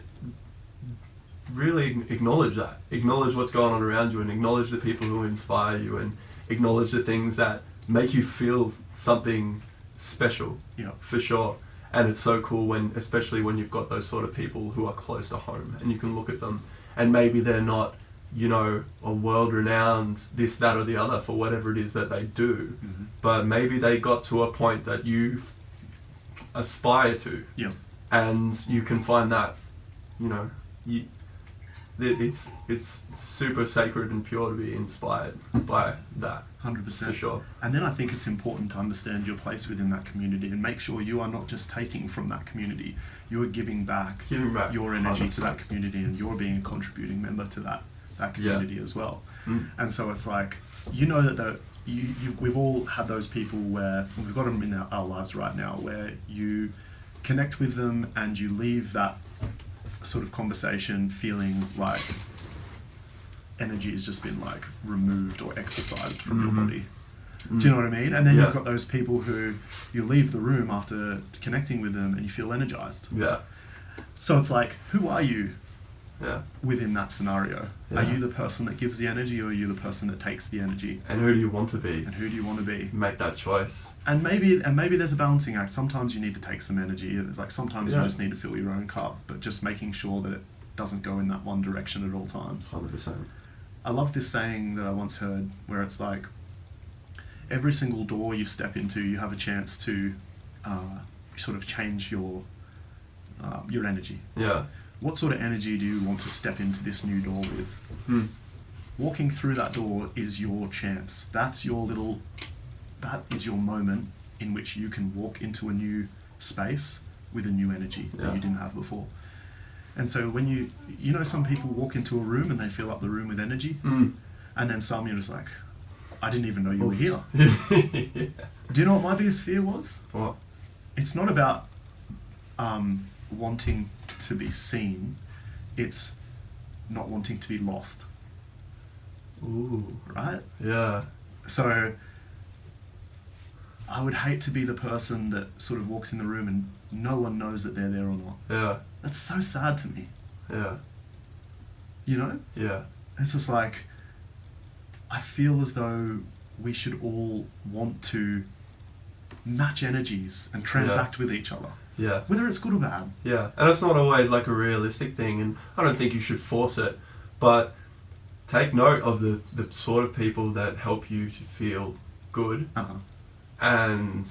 really acknowledge that. Acknowledge what's going on around you, and acknowledge the people who inspire you, and acknowledge the things that make you feel something special. Yeah. For sure. And it's so cool when, especially when you've got those sort of people who are close to home, and you can look at them, and maybe they're not, you know, a world-renowned this, that, or the other for whatever it is that they do, Mm-hmm. but maybe they got to a point that you aspire to. Yeah. And you can find that, you know, it's super sacred and pure to be inspired by that. 100%. For sure. And then I think it's important to understand your place within that community and make sure you are not just taking from that community, you are giving back your energy 100%. to that community, and you're being a contributing member to that community as well. Mm. And so it's like, you know that we've all had those people where we've got them in our lives right now, where you connect with them and you leave that sort of conversation feeling like energy has just been like removed or exercised from your body. Do you know what I mean? And then you've got those people who you leave the room after connecting with them and you feel energized. Yeah. So it's like, who are you Yeah. within that scenario? Yeah. Are you the person that gives the energy, or are you the person that takes the energy? And who do you want to be? And who do you want to be? Make that choice. And maybe there's a balancing act. Sometimes you need to take some energy. It's like sometimes you just need to fill your own cup, but just making sure that it doesn't go in that one direction at all times. 100%. I love this saying that I once heard, where it's like, every single door you step into, you have a chance to sort of change your energy. Yeah. What sort of energy do you want to step into this new door with? Walking through that door is your chance. That is your moment in which you can walk into a new space with a new energy that you didn't have before. And so when you know, some people walk into a room and they fill up the room with energy, and then some you're just like, I didn't even know you were here. Yeah. Do you know what my biggest fear was? What? It's not about wanting to be seen, it's not wanting to be lost. Ooh. Right? Yeah. So I would hate to be the person that sort of walks in the room and no one knows that they're there or not. Yeah. That's so sad to me. Yeah. You know? Yeah. It's just like, I feel as though we should all want to match energies and transact with each other. Yeah. Whether it's good or bad. Yeah. And it's not always like a realistic thing, and I don't think you should force it, but take note of the sort of people that help you to feel good, And,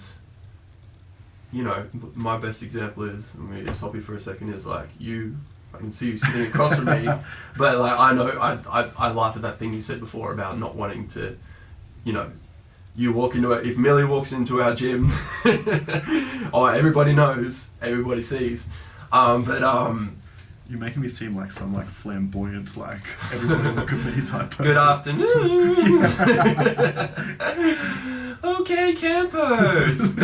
you know, my best example is, I'm going to stop you for a second, is like I can see you sitting across from me, but like I know, I laugh at that thing you said before about not wanting to, you know, you walk into it, if Millie walks into our gym, oh, everybody knows, everybody sees, You're making me seem like some like flamboyant, like everybody look at me type person. Good afternoon. Okay, campers.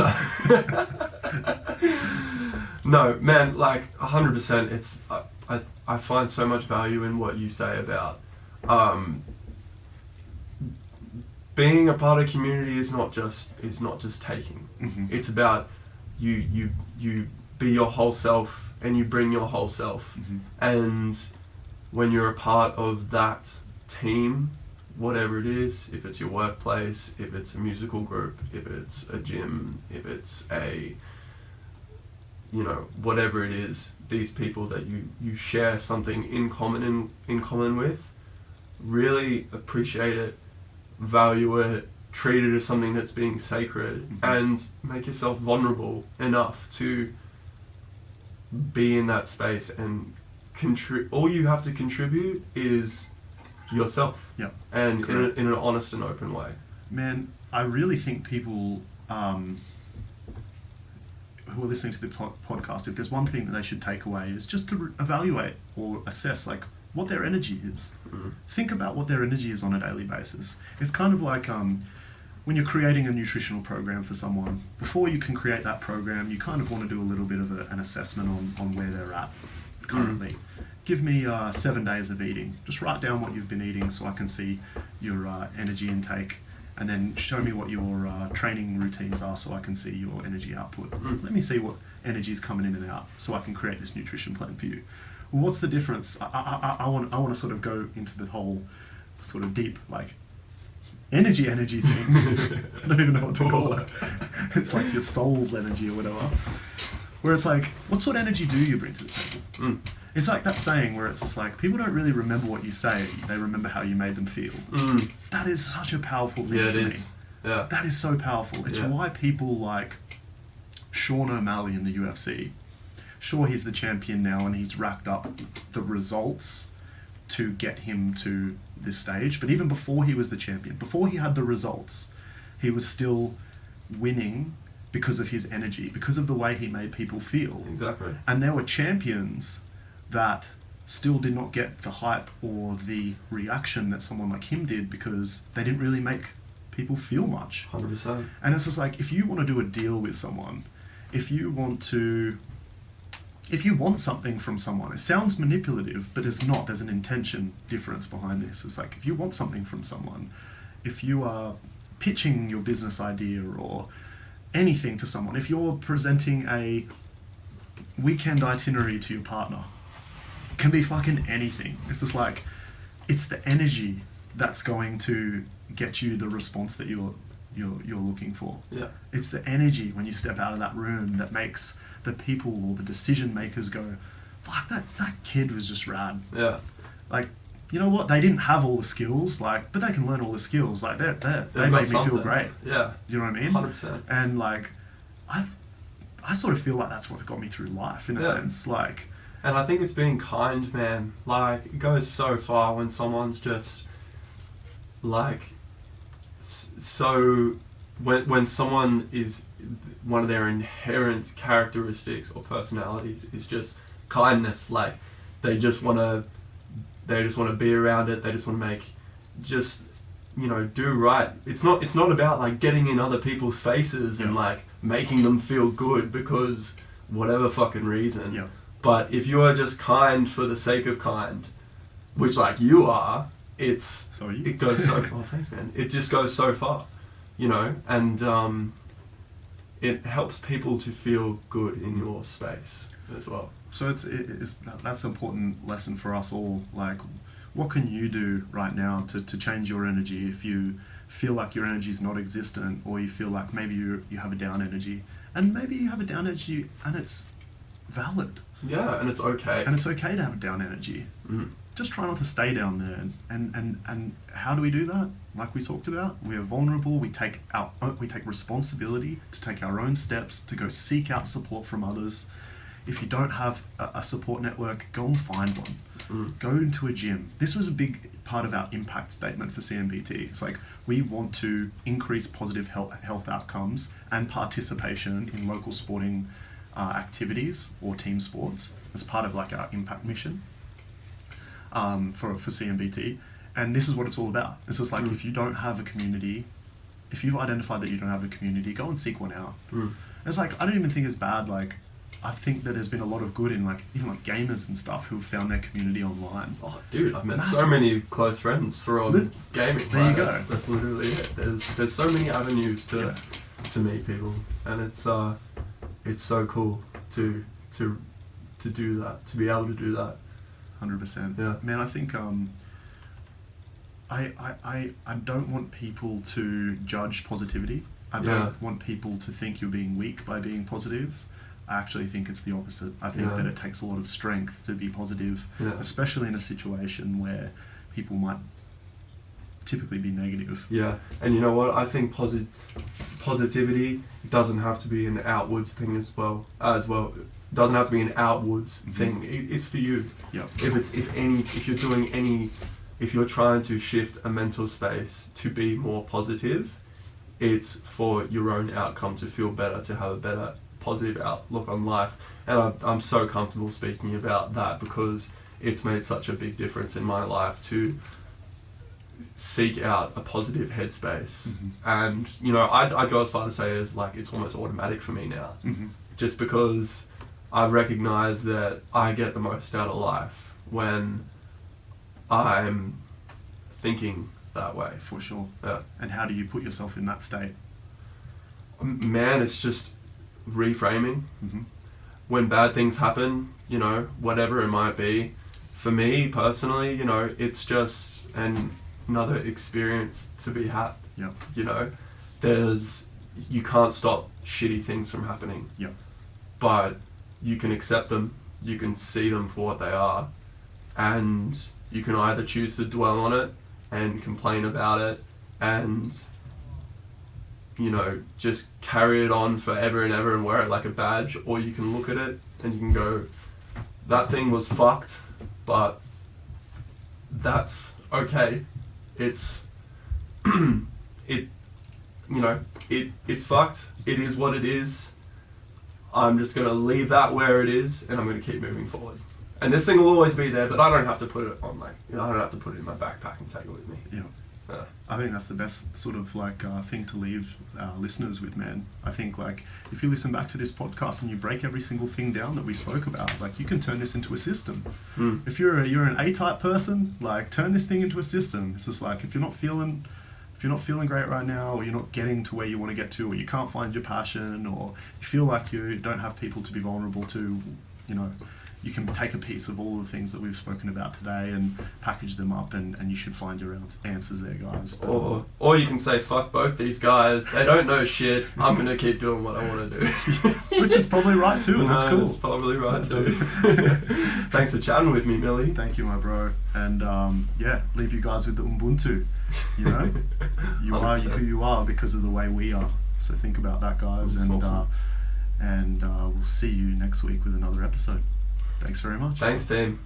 No, man, like 100%. It's I find so much value in what you say about being a part of a community is not just taking. Mm-hmm. It's about you be your whole self and you bring your whole self. Mm-hmm. And when you're a part of that team, whatever it is, if it's your workplace, if it's a musical group, if it's a gym, if it's a, you know, whatever it is, these people that you share something in common with, really appreciate it, value it, treat it as something that's being sacred, mm-hmm. and make yourself vulnerable enough to be in that space and all you have to contribute is yourself. Yeah. And in an honest and open way. Man, I really think people who are listening to the podcast, if there's one thing that they should take away, is just to evaluate or assess like what their energy is. Mm-hmm. Think about what their energy is on a daily basis. It's kind of like when you're creating a nutritional program for someone, before you can create that program, you kind of want to do a little bit of an assessment on where they're at currently. Mm. Give me 7 days of eating. Just write down what you've been eating so I can see your energy intake, and then show me what your training routines are so I can see your energy output. Mm. Let me see what energy is coming in and out so I can create this nutrition plan for you. Well, what's the difference? I want to sort of go into the whole sort of deep, like, energy thing. I don't even know what to call it. It's like your soul's energy or whatever. Where it's like, what sort of energy do you bring to the table? Mm. It's like that saying where it's just like, people don't really remember what you say, they remember how you made them feel. Mm. That is such a powerful thing for me. Yeah. That is so powerful. It's why people like Sean O'Malley in the UFC. Sure, he's the champion now and he's racked up the results to get him to this stage, but even before he was the champion, before he had the results, he was still winning because of his energy, because of the way he made people feel. Exactly. And there were champions that still did not get the hype or the reaction that someone like him did because they didn't really make people feel much. 100%. And it's just like, if you want to do a deal with someone, if you want something from someone, it sounds manipulative, but it's not. There's an intention difference behind this. It's like, if you want something from someone, if you are pitching your business idea or anything to someone, if you're presenting a weekend itinerary to your partner, it can be fucking anything. It's just like, it's the energy that's going to get you the response that you're looking for. Yeah. It's the energy when you step out of that room that makes the people or the decision makers go, fuck, that kid was just rad. Yeah. Like, you know what? They didn't have all the skills, like, but they can learn all the skills. Like, they made me feel great. Yeah. You know what I mean? 100%. And like, I sort of feel like that's what's got me through life in a sense. Like, and I think it's being kind, man. Like, it goes so far when someone's just like, so when someone is, one of their inherent characteristics or personalities is just kindness. Like, they just want to be around it. They just want to make, just, you know, do right. It's not about like getting in other people's faces and like making them feel good because whatever fucking reason. Yeah. But if you are just kind for the sake of kind, which like you are, it goes so far. Thanks, man. It just goes so far, you know, and it helps people to feel good in your space as well. So that's an important lesson for us all. Like, what can you do right now to change your energy if you feel like your energy is not existent, or you feel like maybe you have a down energy, and maybe you have a down energy and it's valid. Yeah, and it's okay. And it's okay to have a down energy. just try not to stay down there. And how do we do that? Like we talked about, we are vulnerable. We take responsibility to take our own steps, to go seek out support from others. If you don't have a support network, go and find one. Go into a gym. This was a big part of our impact statement for CMBT. It's like, we want to increase positive health outcomes and participation in local sporting activities or team sports as part of like our impact mission for CMBT. And this is what it's all about. It's just like, if you don't have a community, if you've identified that you don't have a community, go and seek one out. It's like, I don't even think it's bad. Like, I think that there's been a lot of good in like, even like gamers and stuff who have found their community online. Oh, dude, I've met so many close friends through gaming. There you go. That's literally it. There's so many avenues to meet people, and it's so cool to do that, to be able to do that. 100%. Yeah. Man, I think I don't want people to judge positivity. I don't want people to think you're being weak by being positive. I actually think it's the opposite. I think that it takes a lot of strength to be positive, especially in a situation where people might typically be negative. Yeah, and you know what? I think positivity doesn't have to be an outwards thing as well. It doesn't have to be an outwards thing. It's for you. Yeah. If you're trying to shift a mental space to be more positive, it's for your own outcome, to feel better, to have a better positive outlook on life. And I'm so comfortable speaking about that because it's made such a big difference in my life to seek out a positive headspace. And you know, I'd go as far to say as like, it's almost automatic for me now, just because I've recognized that I get the most out of life when I'm thinking that way. For sure. Yeah. And how do you put yourself in that state? Man, it's just reframing. When bad things happen, you know, whatever it might be, for me personally, you know, it's just another experience to be had. You know, you can't stop shitty things from happening. But you can accept them, you can see them for what they are, and you can either choose to dwell on it and complain about it and, you know, just carry it on forever and ever and wear it like a badge, or you can look at it and you can go, that thing was fucked, but that's okay. It's it's fucked. It is what it is. I'm just gonna leave that where it is, and I'm gonna keep moving forward. And this thing will always be there, but I don't have to put it on I don't have to put it in my backpack and take it with me. I think that's the best sort of like thing to leave listeners with, man. I think like, if you listen back to this podcast and you break every single thing down that we spoke about, like, you can turn this into a system. If you're an A-type person, like, turn this thing into a system. It's just like, if you're not feeling great right now, or you're not getting to where you want to get to, or you can't find your passion, or you feel like you don't have people to be vulnerable to, you know, you can take a piece of all the things that we've spoken about today and package them up, and you should find your answers there, guys. Or you can say, fuck both these guys, they don't know shit, I'm going to keep doing what I want to do. Which is probably right too, that's cool. That's probably right too. Thanks for chatting with me, Millie. Thank you, my bro. And leave you guys with the Ubuntu. You know, you 100%. Are who you are because of the way we are. So think about that, guys. That's awesome. And we'll see you next week with another episode. Thanks very much. Thanks, team.